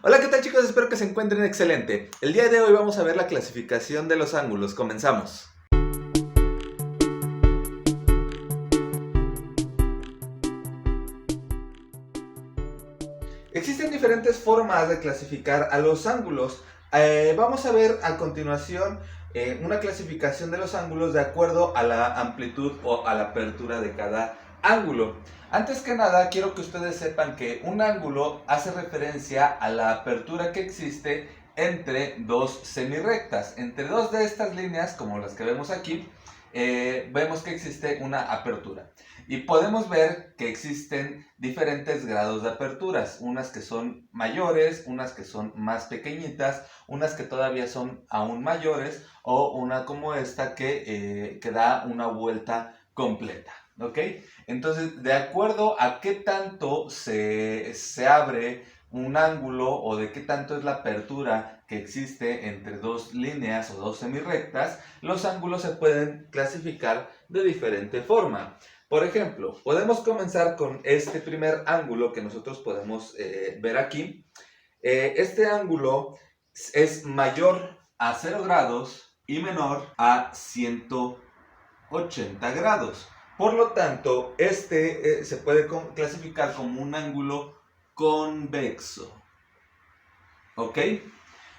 Hola, ¿qué tal chicos? Espero que se encuentren excelente. El día de hoy vamos a ver la clasificación de los ángulos. Comenzamos. Existen diferentes formas de clasificar a los ángulos. Vamos a ver a continuación una clasificación de los ángulos de acuerdo a la amplitud o a la apertura de cada ángulo. Antes que nada, quiero que ustedes sepan que un ángulo hace referencia a la apertura que existe entre dos semirrectas. Entre dos de estas líneas, como las que vemos aquí, vemos que existe una apertura. Y podemos ver que existen diferentes grados de aperturas, unas que son mayores, unas que son más pequeñitas, unas que todavía son aún mayores o una como esta que da una vuelta completa. ¿Ok? Entonces, de acuerdo a qué tanto se abre un ángulo o de qué tanto es la apertura que existe entre dos líneas o dos semirrectas, los ángulos se pueden clasificar de diferente forma. Por ejemplo, podemos comenzar con este primer ángulo que nosotros podemos ver aquí. Este ángulo es mayor a 0 grados y menor a 180 grados. Por lo tanto, este se puede clasificar como un ángulo convexo. ¿Ok?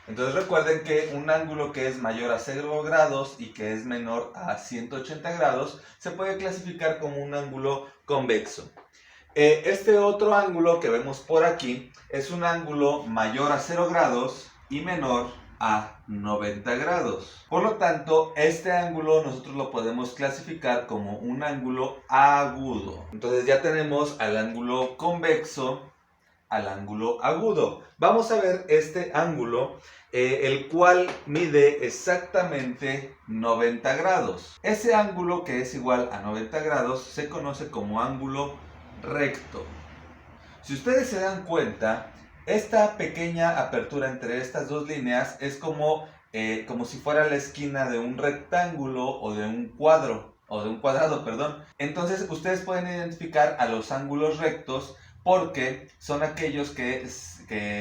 Entonces recuerden que un ángulo que es mayor a 0 grados y que es menor a 180 grados se puede clasificar como un ángulo convexo. Este otro ángulo que vemos por aquí es un ángulo mayor a 0 grados y menor a 90 grados. Por lo tanto, este ángulo nosotros lo podemos clasificar como un ángulo agudo. Entonces ya tenemos al ángulo convexo, al ángulo agudo. Vamos a ver este ángulo, el cual mide exactamente 90 grados. Ese ángulo que es igual a 90 grados se conoce como ángulo recto. Si ustedes se dan cuenta, esta pequeña apertura entre estas dos líneas es como si fuera la esquina de un rectángulo o de un cuadro, o de un cuadrado, perdón. Entonces ustedes pueden identificar a los ángulos rectos porque son aquellos que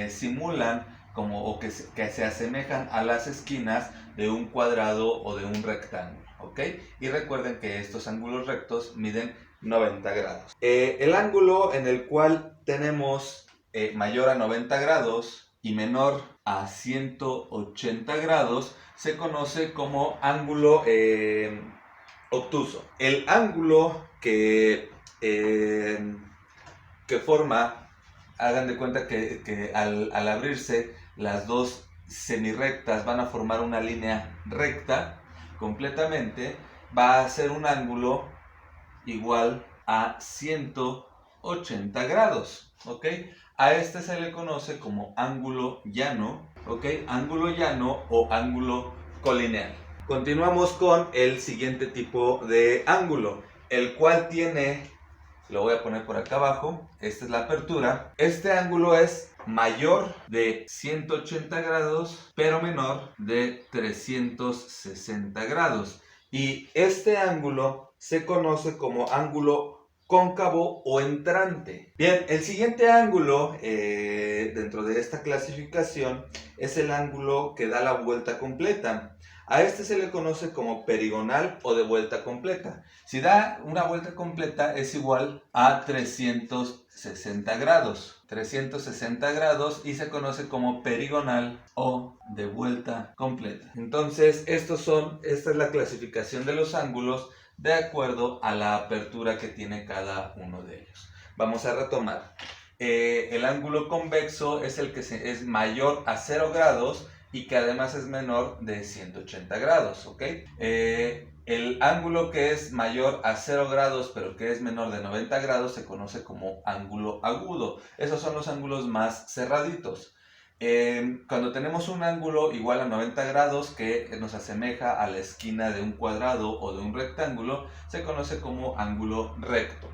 simulan o que se asemejan a las esquinas de un cuadrado o de un rectángulo, ¿ok? Y recuerden que estos ángulos rectos miden 90 grados. El ángulo en el cual tenemos mayor a 90 grados y menor a 180 grados se conoce como ángulo obtuso. El ángulo que forma, hagan de cuenta que al abrirse las dos semirrectas van a formar una línea recta completamente, va a ser un ángulo igual a 180 grados, ¿ok? A este se le conoce como ángulo llano, ¿ok? Ángulo llano o ángulo colineal. Continuamos con el siguiente tipo de ángulo, el cual tiene, lo voy a poner por acá abajo, esta es la apertura. Este ángulo es mayor de 180 grados, pero menor de 360 grados. Y este ángulo se conoce como ángulo cóncavo o entrante. Bien, el siguiente ángulo dentro de esta clasificación es el ángulo que da la vuelta completa. A este se le conoce como perigonal o de vuelta completa. Si da una vuelta completa es igual a 360 grados. 360 grados y se conoce como perigonal o de vuelta completa. Entonces, esta es la clasificación de los ángulos de acuerdo a la apertura que tiene cada uno de ellos. Vamos a retomar. El ángulo convexo es el que es mayor a 0 grados y que además es menor de 180 grados, ¿ok? El ángulo que es mayor a 0 grados pero que es menor de 90 grados se conoce como ángulo agudo. Esos son los ángulos más cerraditos. Cuando tenemos un ángulo igual a 90 grados que nos asemeja a la esquina de un cuadrado o de un rectángulo, se conoce como ángulo recto.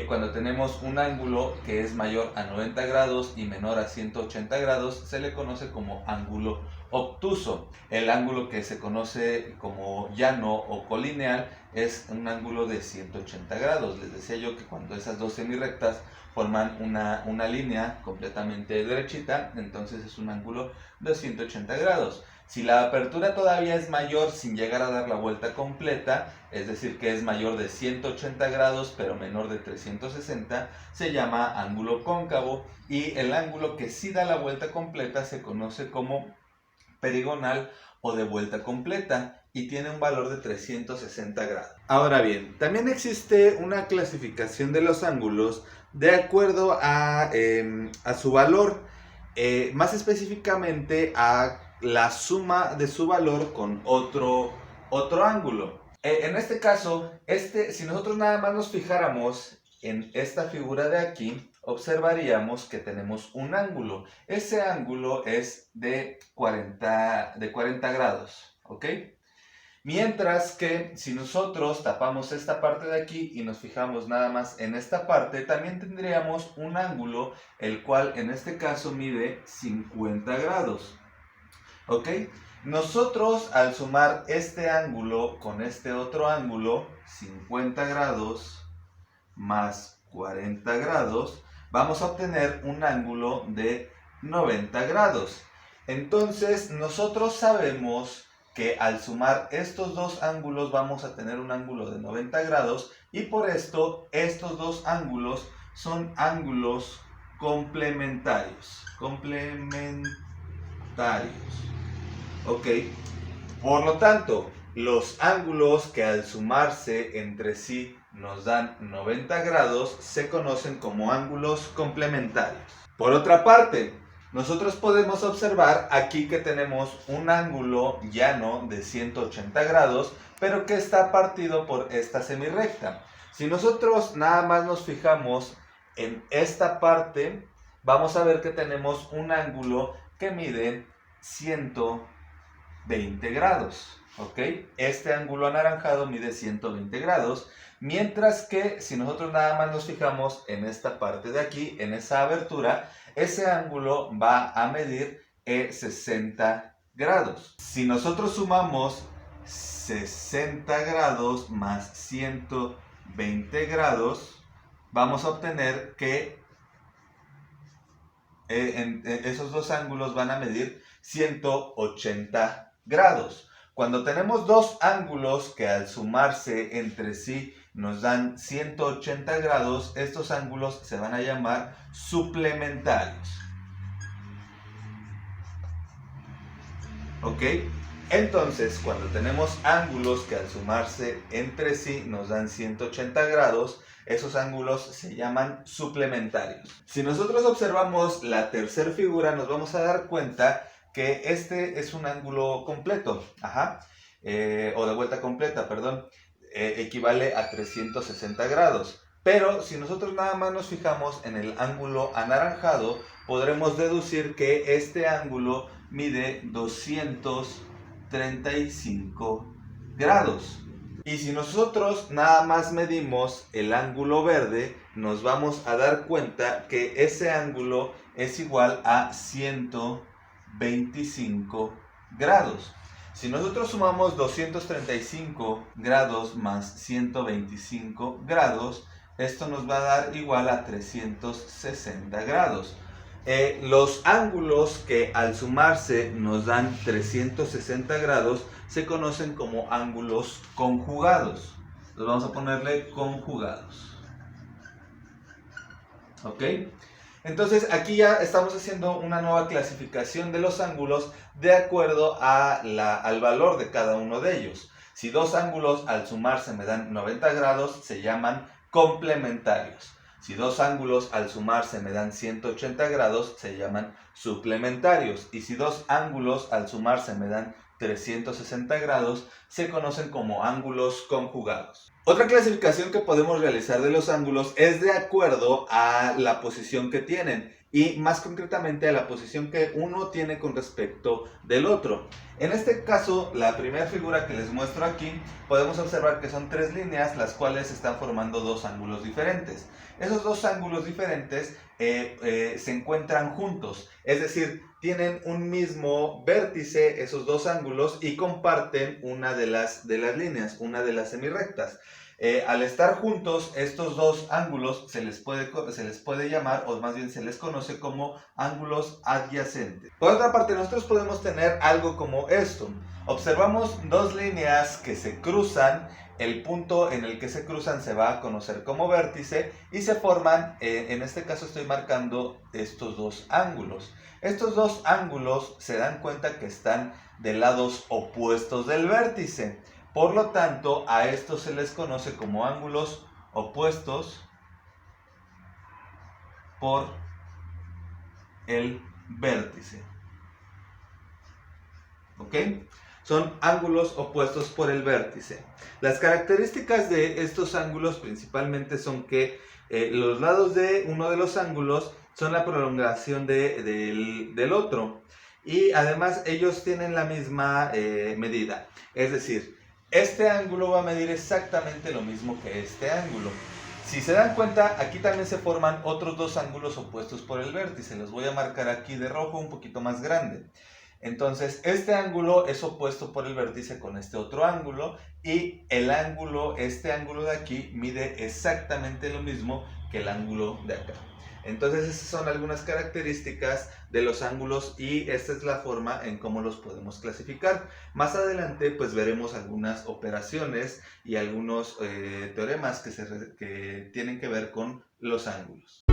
Cuando tenemos un ángulo que es mayor a 90 grados y menor a 180 grados, se le conoce como ángulo obtuso. El ángulo que se conoce como llano o colineal es un ángulo de 180 grados. Les decía yo que cuando esas dos semirrectas forman una línea completamente derechita, entonces es un ángulo de 180 grados. Si la apertura todavía es mayor sin llegar a dar la vuelta completa, es decir, que es mayor de 180 grados pero menor de 360, se llama ángulo cóncavo, y el ángulo que sí da la vuelta completa se conoce como perigonal o de vuelta completa y tiene un valor de 360 grados. Ahora bien, también existe una clasificación de los ángulos de acuerdo a su valor, más específicamente a la suma de su valor con otro ángulo. En este caso, si nosotros nada más nos fijáramos en esta figura de aquí, observaríamos que tenemos un ángulo. Ese ángulo es de 40 grados, ¿ok? Mientras que si nosotros tapamos esta parte de aquí y nos fijamos nada más en esta parte, también tendríamos un ángulo, el cual en este caso mide 50 grados, ¿ok? Nosotros al sumar este ángulo con este otro ángulo, 50 grados más 40 grados, vamos a obtener un ángulo de 90 grados. Entonces nosotros sabemos que al sumar estos dos ángulos vamos a tener un ángulo de 90 grados, y por esto estos dos ángulos son ángulos complementarios. Ok, por lo tanto, los ángulos que al sumarse entre sí nos dan 90 grados se conocen como ángulos complementarios. Por otra parte, nosotros podemos observar aquí que tenemos un ángulo llano de 180 grados, pero que está partido por esta semirrecta. Si nosotros nada más nos fijamos en esta parte, vamos a ver que tenemos un ángulo que mide 120 grados. ¿Ok? Este ángulo anaranjado mide 120 grados, mientras que si nosotros nada más nos fijamos en esta parte de aquí, en esa abertura, ese ángulo va a medir 60 grados. Si nosotros sumamos 60 grados más 120 grados, vamos a obtener que esos dos ángulos van a medir 180 grados. Cuando tenemos dos ángulos que al sumarse entre sí nos dan 180 grados, estos ángulos se van a llamar suplementarios. ¿Ok? Entonces, cuando tenemos ángulos que al sumarse entre sí nos dan 180 grados, esos ángulos se llaman suplementarios. Si nosotros observamos la tercera figura, nos vamos a dar cuenta que este es un ángulo completo, o de vuelta completa, perdón, equivale a 360 grados. Pero si nosotros nada más nos fijamos en el ángulo anaranjado, podremos deducir que este ángulo mide 235 grados. Y si nosotros nada más medimos el ángulo verde, nos vamos a dar cuenta que ese ángulo es igual a 125 grados. Si nosotros sumamos 235 grados más 125 grados, esto nos va a dar igual a 360 grados. Los ángulos que al sumarse nos dan 360 grados se conocen como ángulos conjugados. Los vamos a ponerle conjugados. ¿Ok? Entonces aquí ya estamos haciendo una nueva clasificación de los ángulos de acuerdo al valor de cada uno de ellos. Si dos ángulos al sumarse me dan 90 grados, se llaman complementarios. Si dos ángulos al sumarse me dan 180 grados, se llaman suplementarios. Y si dos ángulos al sumarse me dan 360 grados, se conocen como ángulos conjugados. Otra clasificación que podemos realizar de los ángulos es de acuerdo a la posición que tienen, y más concretamente a la posición que uno tiene con respecto del otro. En este caso, la primera figura que les muestro aquí, podemos observar que son tres líneas las cuales están formando dos ángulos diferentes. Esos dos ángulos diferentes se encuentran juntos, es decir, tienen un mismo vértice esos dos ángulos y comparten una de las líneas, una de las semirrectas. Al estar juntos, estos dos ángulos se les puede llamar, o más bien se les conoce como ángulos adyacentes. Por otra parte, nosotros podemos tener algo como esto. Observamos dos líneas que se cruzan. El punto en el que se cruzan se va a conocer como vértice y se forman, en este caso estoy marcando estos dos ángulos. Estos dos ángulos se dan cuenta que están de lados opuestos del vértice. Por lo tanto, a estos se les conoce como ángulos opuestos por el vértice. ¿Ok? Son ángulos opuestos por el vértice. Las características de estos ángulos principalmente son que los lados de uno de los ángulos son la prolongación del otro. Y además ellos tienen la misma medida. Es decir, este ángulo va a medir exactamente lo mismo que este ángulo. Si se dan cuenta, aquí también se forman otros dos ángulos opuestos por el vértice. Los voy a marcar aquí de rojo, un poquito más grande. Entonces, este ángulo es opuesto por el vértice con este otro ángulo y este ángulo de aquí mide exactamente lo mismo que el ángulo de acá. Entonces, esas son algunas características de los ángulos y esta es la forma en cómo los podemos clasificar. Más adelante, pues veremos algunas operaciones y algunos teoremas que tienen que ver con los ángulos.